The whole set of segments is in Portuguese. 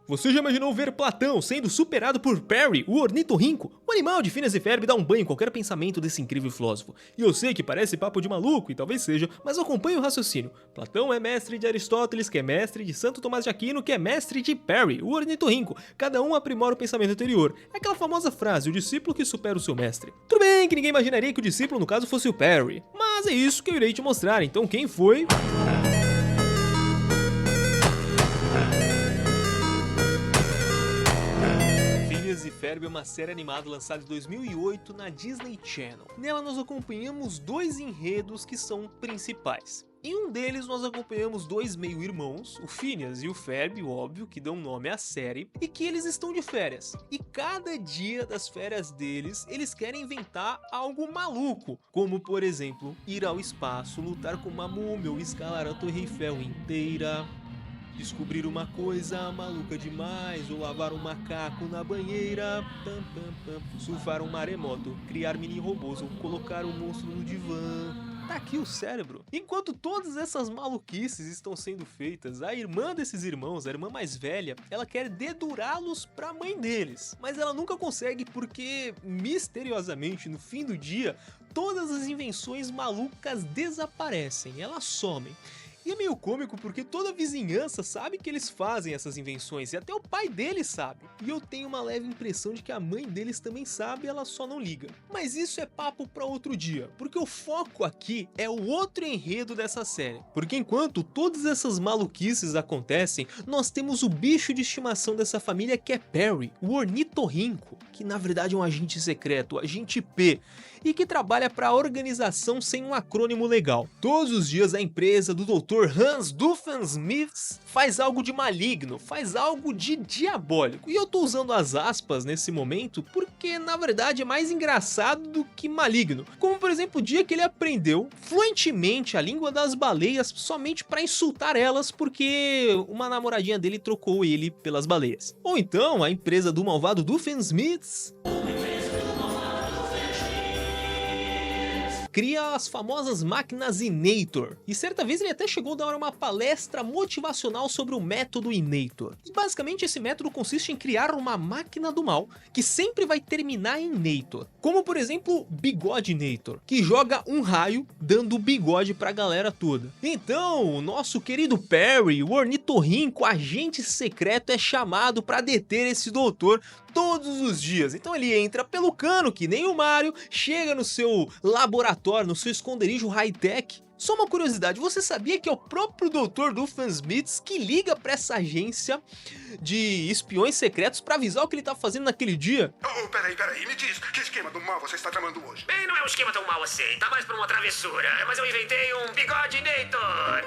Você já imaginou ver Platão sendo superado por Perry, o ornitorrinco? O animal de Phineas e Ferb dá um banho em qualquer pensamento desse incrível filósofo. E eu sei que parece papo de maluco, e talvez seja, mas acompanhe o raciocínio. Platão é mestre de Aristóteles, que é mestre de Santo Tomás de Aquino, que é mestre de Perry, o ornitorrinco. Cada um aprimora o pensamento anterior. É aquela famosa frase, o discípulo que supera o seu mestre. Tudo bem que ninguém imaginaria que o discípulo no caso fosse o Perry, mas é isso que eu irei te mostrar, então quem foi? Phineas e Ferb é uma série animada lançada em 2008 na Disney Channel. Nela nós acompanhamos dois enredos que são principais. Em um deles nós acompanhamos dois meio-irmãos, o Phineas e o Ferb, óbvio, que dão nome à série, e que eles estão de férias. E cada dia das férias deles, eles querem inventar algo maluco, como por exemplo, ir ao espaço, lutar com uma múmia ou escalar a Torre Eiffel inteira, descobrir uma coisa maluca demais, ou lavar um macaco na banheira, surfar um maremoto, criar mini robôs ou colocar um monstro no divã. Tá aqui o cérebro. Enquanto todas essas maluquices estão sendo feitas, a irmã desses irmãos, a irmã mais velha, ela quer dedurá-los pra mãe deles. Mas ela nunca consegue porque, misteriosamente, no fim do dia, todas as invenções malucas desaparecem, elas somem. E é meio cômico porque toda a vizinhança sabe que eles fazem essas invenções e até o pai deles sabe. E eu tenho uma leve impressão de que a mãe deles também sabe, ela só não liga. Mas isso é papo pra outro dia, porque o foco aqui é o outro enredo dessa série. Porque enquanto todas essas maluquices acontecem, nós temos o bicho de estimação dessa família que é Perry, o ornitorrinco, que na verdade é um agente secreto, o agente P, e que trabalha para a organização sem um acrônimo legal. Todos os dias a empresa do Dr. Hans Doofenshmirtz faz algo de maligno, faz algo de diabólico. E eu tô usando as aspas nesse momento porque na verdade é mais engraçado do que maligno. Como por exemplo o dia que ele aprendeu fluentemente a língua das baleias somente para insultar elas porque uma namoradinha dele trocou ele pelas baleias. Ou então a empresa do malvado Doofenshmirtz cria as famosas máquinas Inator. E certa vez ele até chegou a dar uma palestra motivacional sobre o método Inator. E basicamente esse método consiste em criar uma máquina do mal que sempre vai terminar em Nator. Como por exemplo Bigodinator, que joga um raio dando bigode pra galera toda. Então o nosso querido Perry, o ornitorrinco, agente secreto, é chamado para deter esse doutor todos os dias. Então ele entra pelo cano, que nem o Mario, chega no seu laboratório, no seu esconderijo high-tech. Só uma curiosidade, você sabia que é o próprio Dr. Doofenshmirtz que liga pra essa agência de espiões secretos pra avisar o que ele tá fazendo naquele dia? Oh, peraí, me diz, que esquema do mal você está tramando hoje? Bem, não é um esquema tão mal assim, tá mais pra uma travessura, mas eu inventei um Bigodinator.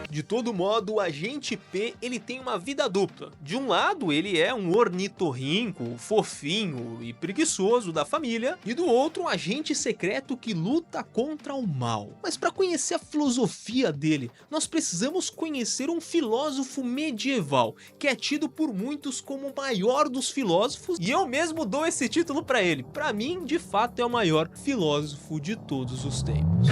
De todo modo, o agente P ele tem uma vida dupla. De um lado, ele é um ornitorrinco, fofinho e preguiçoso da família, e do outro, um agente secreto que luta contra o mal. Mas para conhecer a filosofia dele, nós precisamos conhecer um filósofo medieval, que é tido por muitos como o maior dos filósofos, e eu mesmo dou esse título para ele. Para mim, de fato, é o maior filósofo de todos os tempos.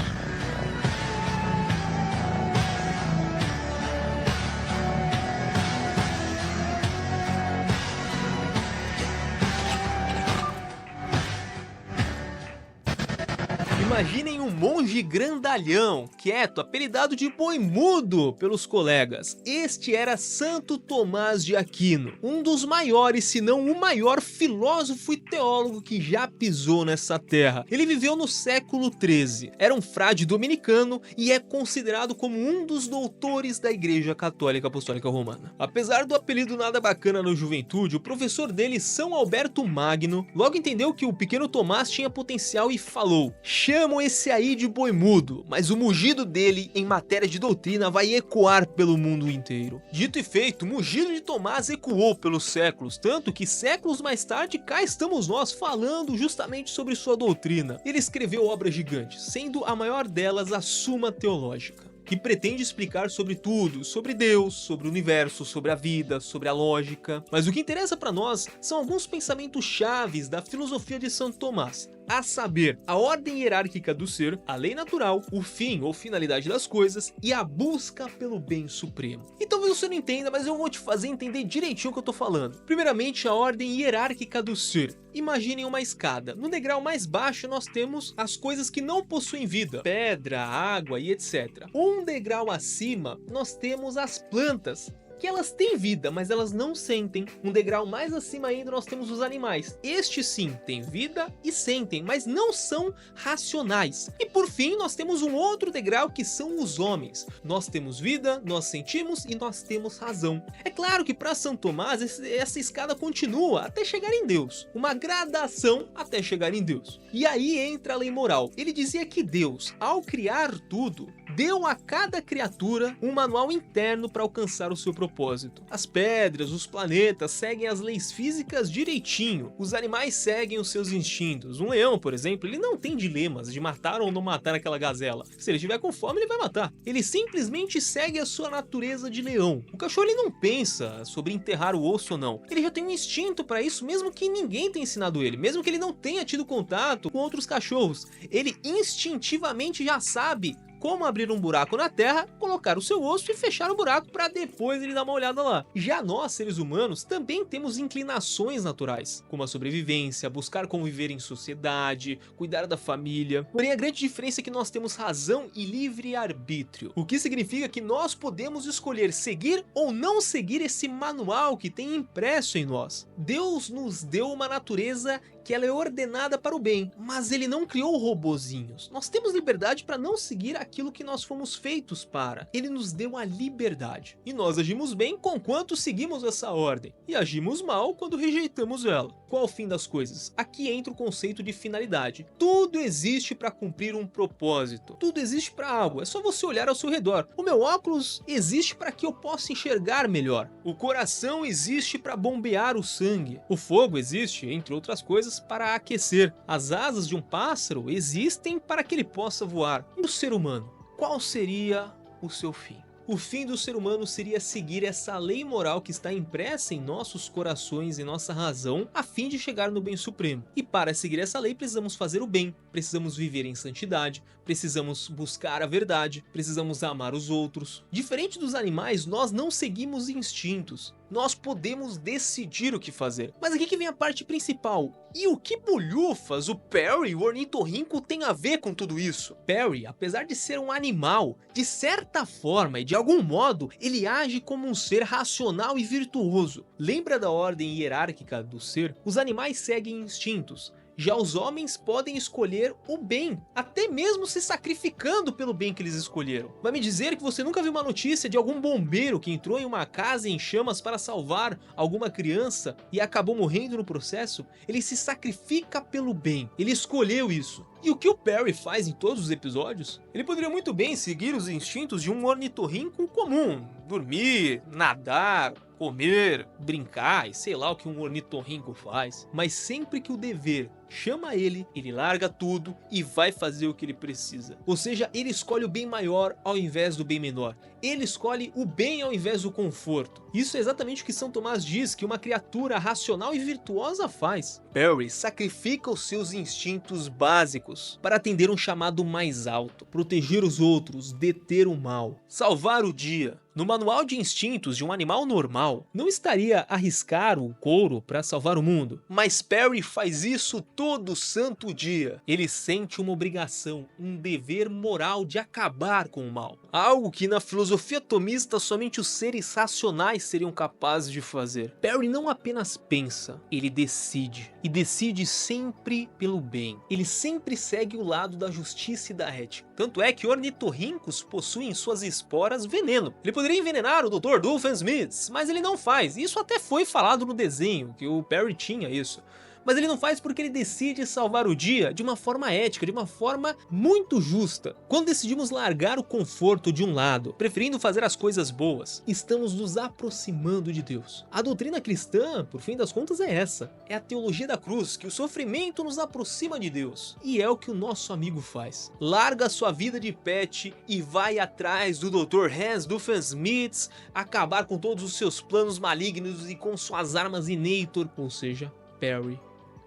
Imaginem um monge grandalhão, quieto, apelidado de boi mudo pelos colegas. Este era Santo Tomás de Aquino, um dos maiores, se não o maior filósofo e teólogo que já pisou nessa terra. Ele viveu no século XIII, era um frade dominicano e é considerado como um dos doutores da Igreja Católica Apostólica Romana. Apesar do apelido nada bacana na juventude, o professor dele, São Alberto Magno, logo entendeu que o pequeno Tomás tinha potencial e falou: chamam esse aí de boi mudo, mas o mugido dele em matéria de doutrina vai ecoar pelo mundo inteiro. Dito e feito, o mugido de Tomás ecoou pelos séculos, tanto que séculos mais tarde cá estamos nós falando justamente sobre sua doutrina. Ele escreveu obras gigantes, sendo a maior delas a Suma Teológica, que pretende explicar sobre tudo, sobre Deus, sobre o universo, sobre a vida, sobre a lógica. Mas o que interessa para nós são alguns pensamentos chaves da filosofia de Santo Tomás. a saber, a ordem hierárquica do ser, a lei natural, o fim ou finalidade das coisas e a busca pelo bem supremo. E talvez você não entenda, mas eu vou te fazer entender direitinho o que eu tô falando. Primeiramente, a ordem hierárquica do ser. Imaginem uma escada. No degrau mais baixo nós temos as coisas que não possuem vida, pedra, água e etc. Um degrau acima nós temos as plantas, que elas têm vida, mas elas não sentem. Um degrau mais acima ainda nós temos os animais. Estes sim têm vida e sentem, mas não são racionais. E por fim nós temos um outro degrau que são os homens. Nós temos vida, nós sentimos e nós temos razão. É claro que para São Tomás essa escada continua até chegar em Deus. Uma gradação até chegar em Deus. E aí entra a lei moral. Ele dizia que Deus, ao criar tudo, deu a cada criatura um manual interno para alcançar o seu propósito. As pedras, os planetas seguem as leis físicas direitinho. Os animais seguem os seus instintos. Um leão, por exemplo, ele não tem dilemas de matar ou não matar aquela gazela. Se ele estiver com fome, ele vai matar. Ele simplesmente segue a sua natureza de leão. O cachorro ele não pensa sobre enterrar o osso ou não. Ele já tem um instinto para isso, mesmo que ninguém tenha ensinado ele. Mesmo que ele não tenha tido contato com outros cachorros. Ele instintivamente já sabe como abrir um buraco na terra, colocar o seu osso e fechar o buraco para depois ele dar uma olhada lá. Já nós, seres humanos, também temos inclinações naturais, como a sobrevivência, buscar conviver em sociedade, cuidar da família. Porém, a grande diferença é que nós temos razão e livre-arbítrio, o que significa que nós podemos escolher seguir ou não seguir esse manual que tem impresso em nós. Deus nos deu uma natureza que ela é ordenada para o bem, mas ele não criou robozinhos. Nós temos liberdade para não seguir aquilo que nós fomos feitos para. Ele nos deu a liberdade. E nós agimos bem conquanto seguimos essa ordem. E agimos mal quando rejeitamos ela. Qual o fim das coisas? Aqui entra o conceito de finalidade. Tudo existe para cumprir um propósito. Tudo existe para algo. É só você olhar ao seu redor. O meu óculos existe para que eu possa enxergar melhor. O coração existe para bombear o sangue. O fogo existe, entre outras coisas, para aquecer. As asas de um pássaro existem para que ele possa voar. E o ser humano? Qual seria o seu fim? O fim do ser humano seria seguir essa lei moral que está impressa em nossos corações e nossa razão, a fim de chegar no bem supremo. E para seguir essa lei precisamos fazer o bem, precisamos viver em santidade, precisamos buscar a verdade, precisamos amar os outros. Diferente dos animais, nós não seguimos instintos. Nós podemos decidir o que fazer. Mas aqui que vem a parte principal. E o que bolhufas o Perry, o ornitorrinco, tem a ver com tudo isso? Perry, apesar de ser um animal, de certa forma e de algum modo, ele age como um ser racional e virtuoso. Lembra da ordem hierárquica do ser? Os animais seguem instintos. Já os homens podem escolher o bem, até mesmo se sacrificando pelo bem que eles escolheram. Vai me dizer que você nunca viu uma notícia de algum bombeiro que entrou em uma casa em chamas para salvar alguma criança e acabou morrendo no processo? Ele se sacrifica pelo bem, ele escolheu isso. E o que o Perry faz em todos os episódios? Ele poderia muito bem seguir os instintos de um ornitorrinco comum, dormir, nadar, comer, brincar e sei lá o que um ornitorrinco faz. Mas sempre que o dever chama ele larga tudo e vai fazer o que ele precisa. Ou seja, ele escolhe o bem maior ao invés do bem menor. Ele escolhe o bem ao invés do conforto. Isso é exatamente o que São Tomás diz que uma criatura racional e virtuosa faz. Perry sacrifica os seus instintos básicos para atender um chamado mais alto, proteger os outros, deter o mal, salvar o dia. No manual de instintos de um animal normal, não estaria arriscar o couro para salvar o mundo. Mas Perry faz isso todo santo dia. Ele sente uma obrigação, um dever moral de acabar com o mal. Algo que na filosofia tomista somente os seres racionais seriam capazes de fazer. Perry não apenas pensa, ele decide. E decide sempre pelo bem. Ele sempre segue o lado da justiça e da ética. Tanto é que ornitorrincos possuem em suas esporas veneno. Ele poderia envenenar o Dr. Doofenshmirtz, mas ele não faz. Isso até foi falado no desenho, que o Perry tinha isso. Mas ele não faz porque ele decide salvar o dia de uma forma ética, de uma forma muito justa. Quando decidimos largar o conforto de um lado, preferindo fazer as coisas boas, estamos nos aproximando de Deus. A doutrina cristã, por fim das contas, é essa. É a teologia da cruz, que o sofrimento nos aproxima de Deus. E é o que o nosso amigo faz. Larga sua vida de pet e vai atrás do Dr. Hans Doofenshmirtz, acabar com todos os seus planos malignos e com suas armas Inator, ou seja, Perry.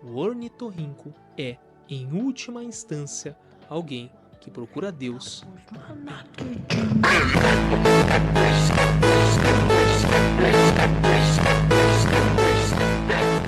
O ornitorrinco é em última instância, alguém que procura Deus.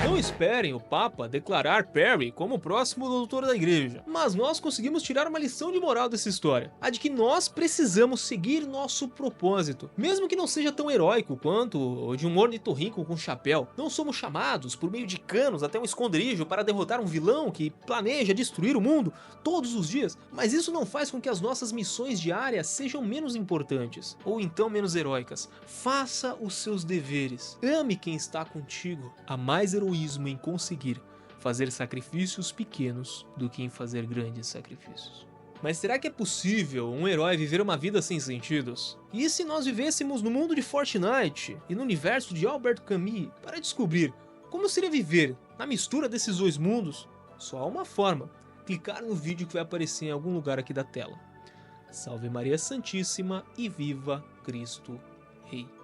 Não esperem o Papa declarar Perry como o próximo doutor da igreja, mas nós conseguimos tirar uma lição de moral dessa história, a de que nós precisamos seguir nosso propósito, mesmo que não seja tão heróico quanto o de um ornitorrinco com chapéu. Não somos chamados por meio de canos até um esconderijo para derrotar um vilão que planeja destruir o mundo todos os dias, mas isso não faz com que as nossas missões diárias sejam menos importantes, ou então menos heróicas. Faça os seus deveres, ame quem está contigo. Há mais heroísmo em conseguir fazer sacrifícios pequenos do que em fazer grandes sacrifícios. Mas será que é possível um herói viver uma vida sem sentidos? E se nós vivêssemos no mundo de Fortnite e no universo de Albert Camus? Para descobrir como seria viver na mistura desses dois mundos, só há uma forma: clicar no vídeo que vai aparecer em algum lugar aqui da tela. Salve Maria Santíssima e viva Cristo Rei!